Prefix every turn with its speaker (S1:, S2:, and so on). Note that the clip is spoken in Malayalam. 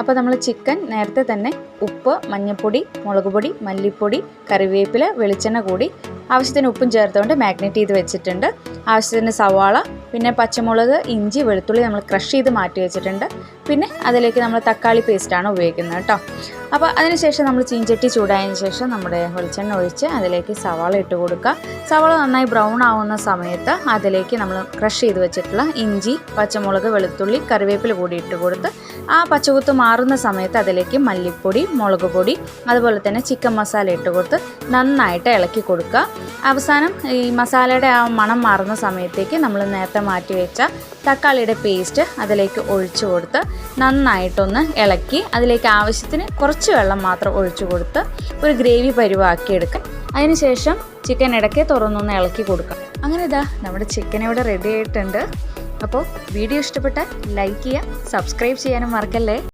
S1: അപ്പോൾ നമ്മൾ ചിക്കൻ നേരത്തെ തന്നെ ഉപ്പ്, മഞ്ഞൾപ്പൊടി, മുളക് പൊടി, മല്ലിപ്പൊടി, കറിവേപ്പില, വെളിച്ചെണ്ണ കൂടി ആവശ്യത്തിന് ഉപ്പും ചേർത്തുകൊണ്ട് മാഗ്നേറ്റ് ചെയ്ത് വെച്ചിട്ടുണ്ട്. ആവശ്യത്തിന് സവാള, പിന്നെ പച്ചമുളക്, ഇഞ്ചി, വെളുത്തുള്ളി നമ്മൾ ക്രഷ് ചെയ്ത് മാറ്റി വെച്ചിട്ടുണ്ട്. പിന്നെ അതിലേക്ക് നമ്മൾ തക്കാളി പേസ്റ്റാണ് ഉപയോഗിക്കുന്നത് കേട്ടോ. അപ്പോൾ അതിനുശേഷം നമ്മൾ ചീഞ്ചട്ടി ചൂടായതിനു ശേഷം നമ്മുടെ വെളിച്ചെണ്ണ ഒഴിച്ച് അതിലേക്ക് സവാള ഇട്ട് കൊടുക്കുക. സവാള നന്നായി ബ്രൗൺ ആവുന്ന സമയത്ത് അതിലേക്ക് നമ്മൾ ക്രഷ് ചെയ്ത് വെച്ചിട്ടുള്ള ഇഞ്ചി, പച്ചമുളക്, വെളുത്തുള്ളി, കറിവേപ്പില കൂടി ഇട്ട് കൊടുത്ത് ആ പച്ചകുത്ത് മാറുന്ന സമയത്ത് അതിലേക്ക് മല്ലിപ്പൊടി, മുളക് പൊടി, അതുപോലെ തന്നെ ചിക്കൻ മസാല ഇട്ട് കൊടുത്ത് നന്നായിട്ട് ഇളക്കി കൊടുക്കുക. അവസാനം ഈ മസാലയുടെ ആ മണം മാറുന്ന സമയത്തേക്ക് നമ്മൾ നേരത്തെ മാറ്റി വെച്ച തക്കാളിയുടെ പേസ്റ്റ് അതിലേക്ക് ഒഴിച്ചു കൊടുത്ത് നന്നായിട്ടൊന്ന് ഇളക്കി അതിലേക്ക് ആവശ്യത്തിന് കുറച്ച് വെള്ളം മാത്രം ഒഴിച്ചു കൊടുത്ത് ഒരു ഗ്രേവി പരുവാക്കിയെടുക്കുക. അതിനുശേഷം ചിക്കൻ ഇടയ്ക്ക് തുറന്നൊന്ന് ഇളക്കി കൊടുക്കുക. അങ്ങനെ ഇതാ നമ്മുടെ ചിക്കൻ ഇവിടെ റെഡി ആയിട്ടുണ്ട്. അപ്പോൾ വീഡിയോ ഇഷ്ടപ്പെട്ടാൽ ലൈക്ക് ചെയ്യുക, സബ്സ്ക്രൈബ് ചെയ്യാനും മറക്കല്ലേ.